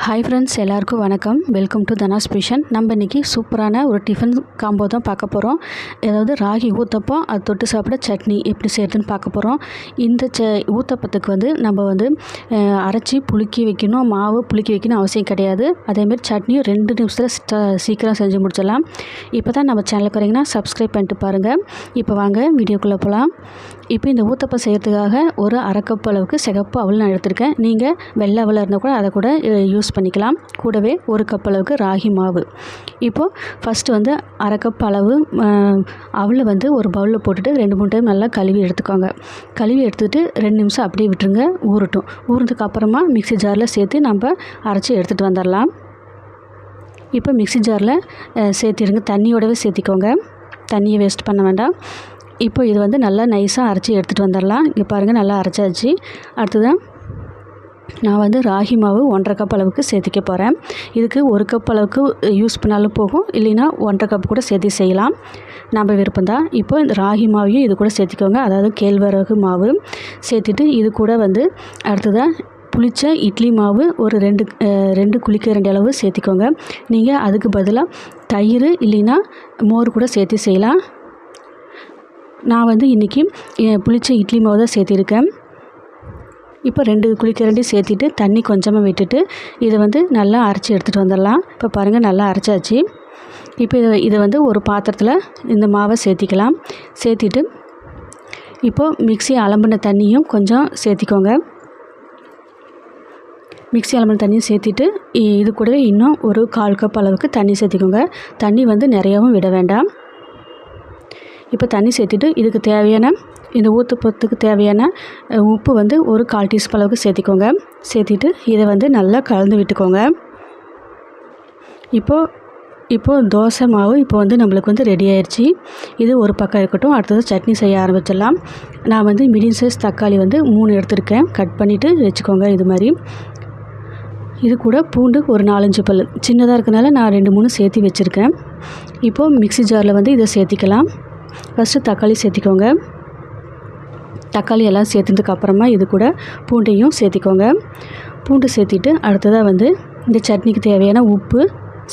Hi friends, எல்லாருக்கும் வணக்கம். Welcome to தனாஸ் கிச்சன். நம்ம இன்றைக்கி சூப்பரான ஒரு டிஃபன் காம்போ தான் பார்க்க போகிறோம். அதாவது ராகி ஊத்தப்பம், அது தொட்டு சாப்பிட சட்னி எப்படி செய்கிறதுன்னு பார்க்க போகிறோம். இந்த ஊத்தப்பத்துக்கு நம்ம அரைச்சி புளிக்கி வைக்கணும், மாவு புளிக்கி வைக்கணும் அவசியம் கிடையாது. அதேமாதிரி சட்னியும் 2 நிமிஷத்தில் சீக்கிரம் செஞ்சு முடிச்சிடலாம். இப்போ தான் நம்ம சேனலுக்கு வரீங்கன்னா சப்ஸ்கிரைப் பண்ணிட்டு பாருங்கள். இப்போ வாங்க வீடியோக்குள்ளே போகலாம். இப்போ இந்த ஊத்தப்பம் செய்கிறதுக்காக ஒரு அரை கப் அளவுக்கு சிகப்பு அவல் நான் எடுத்திருக்கேன். நீங்கள் வெள்ளை அவல் இருந்தால் கூட அதை கூட யூஸ் பண்ணிக்கலாம். கூடவே 1 கப் அளவுக்கு ராகி மாவு. இப்போது ஃபஸ்ட்டு அரை கப் அளவு அவலை ஒரு பவுலில் போட்டுட்டு 2-3 டைம் நல்லா கழுவி எடுத்துக்கோங்க. கழுவி எடுத்துகிட்டு 2 நிமிஷம் அப்படியே விட்டுருங்க, ஊறட்டும். ஊறினதுக்கு அப்புறமா மிக்ஸி ஜாரில் சேர்த்து நம்ம அரைச்சி எடுத்துகிட்டு வந்துடலாம். இப்போ மிக்ஸி ஜாரில் சேர்த்திடுங்க, தண்ணியோடவே சேர்த்திக்கோங்க, தண்ணியை வேஸ்ட் பண்ண வேண்டாம். இப்போ இது நல்லா நைஸாக அரைச்சி எடுத்துகிட்டு வந்துடலாம். இங்கே பாருங்கள், நல்லா அரைச்சாச்சு. அடுத்ததான் நான் ராகி மாவு 1.5 கப் அளவுக்கு சேர்த்திக்க போகிறேன். இதுக்கு 1 கப் அளவுக்கு யூஸ் பண்ணாலும் போகும், இல்லைன்னா 1.5 கப் கூட சேர்த்து செய்யலாம், நம்ம விருப்பம்தான். இப்போ இந்த ராகி மாவையும் இது கூட சேர்த்திக்கோங்க, அதாவது கேழ்வரகு மாவு சேர்த்துட்டு இது கூட அடுத்ததாக புளிச்ச இட்லி மாவு ஒரு 2 குழிக்கரண்டி அளவு சேர்த்திக்கோங்க. நீங்கள் அதுக்கு பதிலாக தயிர் இல்லைன்னா மோர் கூட சேர்த்து செய்யலாம். நான் இன்றைக்கி புளிச்ச இட்லி மாவு தான் சேர்த்திருக்கேன். இப்போ 2 குழிக்கரண்டி சேர்த்திட்டு தண்ணி கொஞ்சமாக விட்டுட்டு இதை நல்லா அரைச்சி எடுத்துகிட்டு வந்துடலாம். இப்போ பாருங்கள், நல்லா அரைச்சாச்சு. இப்போ இதை ஒரு பாத்திரத்தில் இந்த மாவை சேர்த்திக்கலாம். சேர்த்திட்டு இப்போது மிக்ஸி அலம்பின தண்ணியும் கொஞ்சம் சேர்த்திக்கோங்க. மிக்ஸி அலம்பின தண்ணியும் சேர்த்திட்டு இது கூடவே இன்னும் ஒரு 1/4 கப் அளவுக்கு தண்ணி சேர்த்திக்கோங்க. தண்ணி நிறையாவும் விட வேண்டாம். இப்போ தண்ணி சேர்த்துட்டு இதுக்கு தேவையான இந்த ஊத்தப்பத்துக்கு தேவையான உப்பு ஒரு 1/4 டீஸ்பூன் அளவுக்கு சேர்த்திக்கோங்க. சேர்த்திட்டு இதை நல்லா கலந்து விட்டுக்கோங்க. இப்போது தோசை மாவு நம்மளுக்கு ரெடி ஆயிடுச்சு. இது ஒரு பக்கம் இருக்கட்டும். அடுத்தது சட்னி செய்ய ஆரம்பிச்சிடலாம். நான் மீடியம் சைஸ் தக்காளி 3 எடுத்திருக்கேன். கட் பண்ணிவிட்டு வச்சுக்கோங்க. இது மாதிரி இது கூட பூண்டு ஒரு 4-5 பல் சின்னதாக இருக்கனால நான் 2-3 சேர்த்து வச்சுருக்கேன். இப்போது மிக்ஸி ஜாரில் இதை சேர்த்திக்கலாம். ஃபஸ்ட்டு தக்காளி சேர்த்திக்கோங்க. தக்காளி எல்லாம் சேர்த்ததுக்கு அப்புறமா இது கூட பூண்டையும் சேர்த்திக்கோங்க. பூண்டு சேர்த்திட்டு அடுத்ததாக இந்த சட்னிக்கு தேவையான உப்பு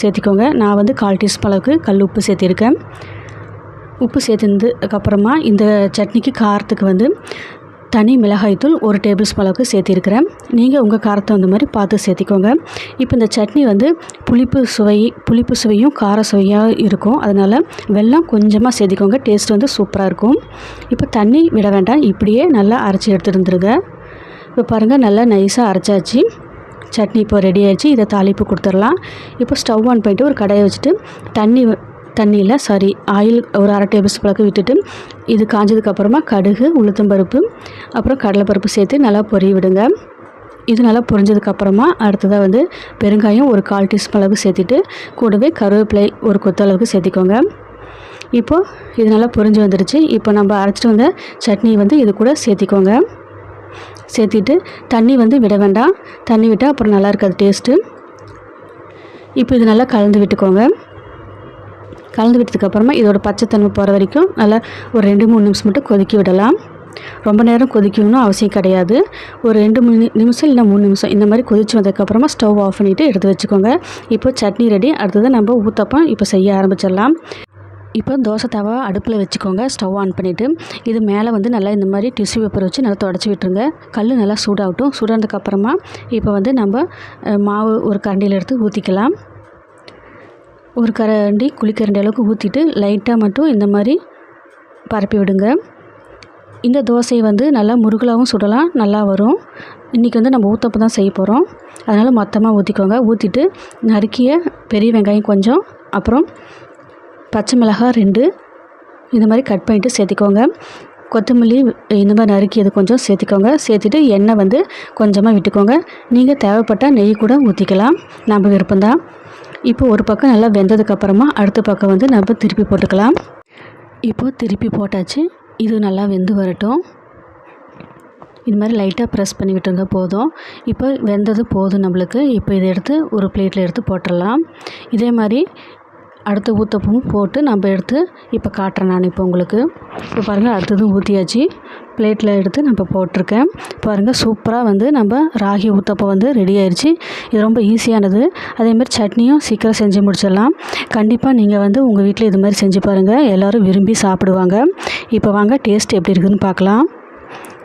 சேர்த்திக்கோங்க. நான் 1/4 டீஸ்பூன் அளவுக்கு கல் உப்பு சேர்த்திருக்கேன். உப்பு சேர்த்ததுக்கப்புறமா இந்த சட்னிக்கு காரத்துக்கு தனி மிளகாய்த்தூள் 1 டேபிள் ஸ்பூன் அளவுக்கு சேர்த்திருக்கிறேன். நீங்கள் உங்கள் காரத்தை மாதிரி பார்த்து சேர்த்திக்கோங்க. இப்போ இந்த சட்னி புளிப்பு சுவையும் கார சுவையாக இருக்கும். அதனால் வெல்லம் கொஞ்சமாக சேர்த்திக்கோங்க. டேஸ்ட் சூப்பராக இருக்கும். இப்போ தண்ணி விட வேண்டாம், இப்படியே நல்லா அரைச்சி எடுத்துகிட்டு வந்துருங்க. இப்போ பாருங்கள், நல்லா நைஸாக அரைச்சாச்சு. சட்னி இப்போ ரெடி ஆகிடுச்சு. இதை தாளிப்பு கொடுத்துடலாம். இப்போ ஸ்டவ் ஆன் பண்ணிவிட்டு ஒரு கடாயை வச்சுட்டு ஆயில் ஒரு 1/2 டேபிள் ஸ்பூன் விட்டுட்டு இது காஞ்சதுக்கப்புறமா கடுகு, உளுத்தம்பருப்பு, அப்புறம் கடலைப்பருப்பு சேர்த்து நல்லா பொரிய விடுங்க. இது நல்லா பொரிஞ்சதுக்கப்புறமா அடுத்ததாக பெருங்காயம் ஒரு 1/4 டீஸ்பூன் அளவுக்கு சேர்த்துட்டு கூடவே கருவேப்பிலை ஒரு கொத்து அளவுக்கு சேர்த்திக்கோங்க. இப்போது இது நல்லா பொரிஞ்சு வந்துடுச்சு. இப்போ நம்ம அரைச்சிட்டு வந்த சட்னி இது கூட சேர்த்திக்கோங்க. சேர்த்திட்டு தண்ணி விட வேண்டாம். தண்ணி விட்டால் அப்புறம் நல்லா இருக்காது டேஸ்ட்டு. இப்போ இது நல்லா கலந்து விட்டுக்கோங்க. கலந்து விட்டதுக்கப்புறமா இதோட பச்சைத்தன்மை போகிற வரைக்கும் நல்லா ஒரு 2-3 நிமிஷம் மட்டும் கொதிக்க விடலாம். ரொம்ப நேரம் கொதிக்கணும்னு அவசியம் கிடையாது. ஒரு 2-3 நிமிஷம் இல்லை 3 நிமிஷம் இந்த மாதிரி கொதித்து வந்ததுக்கப்புறமா ஸ்டவ் ஆஃப் பண்ணிவிட்டு எடுத்து வச்சுக்கோங்க. இப்போ சட்னி ரெடி. அடுத்தது நம்ம ஊத்தப்பம் இப்போ செய்ய ஆரம்பிச்சிடலாம். இப்போ தோசை தவா அடுப்பில் வச்சுக்கோங்க. ஸ்டவ் ஆன் பண்ணிவிட்டு இது மேலே நல்லா இந்த மாதிரி டிஷ்யூ பேப்பர் வச்சு நல்லா தொடச்சி விட்டுருங்க. கல் நல்லா சூடாகட்டும். சூடானதுக்கப்புறமா இப்போ நம்ம மாவு ஒரு கரண்டியில் எடுத்து ஊற்றிக்கலாம். ஒரு குழிக்கரண்டி அளவுக்கு ஊற்றிட்டு லைட்டாக மட்டும் இந்த மாதிரி பரப்பி விடுங்க. இந்த தோசையை நல்லா முருகலாகவும் சுடலாம், நல்லா வரும். இன்றைக்கி நம்ம ஊத்தப்பம் தான் செய்ய போகிறோம், அதனால் மொத்தமாக ஊற்றிக்கோங்க. ஊற்றிட்டு நறுக்கிய பெரிய வெங்காயம் கொஞ்சம், அப்புறம் பச்சை மிளகாய் 2 இந்த மாதிரி கட் பண்ணிவிட்டு சேர்த்திக்கோங்க. கொத்தமல்லி இந்த மாதிரி நறுக்கியது கொஞ்சம் சேர்த்திக்கோங்க. சேர்த்துட்டு எண்ணெய் கொஞ்சமாக விட்டுக்கோங்க. நீங்கள் தேவைப்பட்டால் நெய் கூட ஊற்றிக்கலாம், நம்ம விருப்பம்தான். இப்போ ஒரு பக்கம் நல்லா வெந்ததுக்கப்புறமா அடுத்த பக்கம் நம்ம திருப்பி போட்டுக்கலாம். இப்போது திருப்பி போட்டாச்சு. இது நல்லா வெந்து வரட்டும். இது மாதிரி லைட்டாக ப்ரெஸ் பண்ணி விட்டுருங்க, போதும். இப்போ வெந்தது போதும் நம்மளுக்கு. இப்போ இதை எடுத்து ஒரு பிளேட்டில் எடுத்து போட்டுடலாம். இதே மாதிரி அடுத்த ஊத்தப்பமும் போட்டு நம்ம எடுத்து இப்போ காட்டுறேன் நான் இப்போ உங்களுக்கு. இப்போ பாருங்கள், அடுத்ததும் ஊற்றியாச்சு. பிளேட்டில் எடுத்து நம்ம போட்டிருக்கேன். பாருங்கள், சூப்பராக வந்து நம்ம ராகி ஊத்தப்பம் வந்து ரெடி ஆயிடுச்சு. இது ரொம்ப ஈஸியானது. அதேமாதிரி சட்னியும் சீக்கிரம் செஞ்சு முடிச்சிடலாம். கண்டிப்பாக நீங்கள் வந்து உங்கள் வீட்டில் இது மாதிரி செஞ்சு பாருங்கள், எல்லோரும் விரும்பி சாப்பிடுவாங்க. இப்போ வாங்க டேஸ்ட் எப்படி இருக்குதுன்னு பார்க்கலாம்.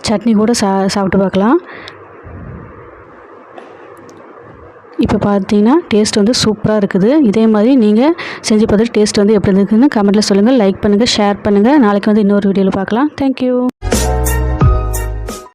சட்னி கூட சாப்பிட்டு பார்க்கலாம். இப்போ பார்த்தீங்கன்னா டேஸ்ட் வந்து சூப்பராக இருக்குது. இதே மாதிரி நீங்கள் செஞ்சு பார்த்துட்டு டேஸ்ட் வந்து எப்படி இருக்குதுன்னு கமெண்ட்டில் சொல்லுங்கள். லைக் பண்ணுங்கள், ஷேர் பண்ணுங்கள். நாளைக்கு வந்து இன்னொரு வீடியோவில் பார்க்கலாம். தேங்க்யூ.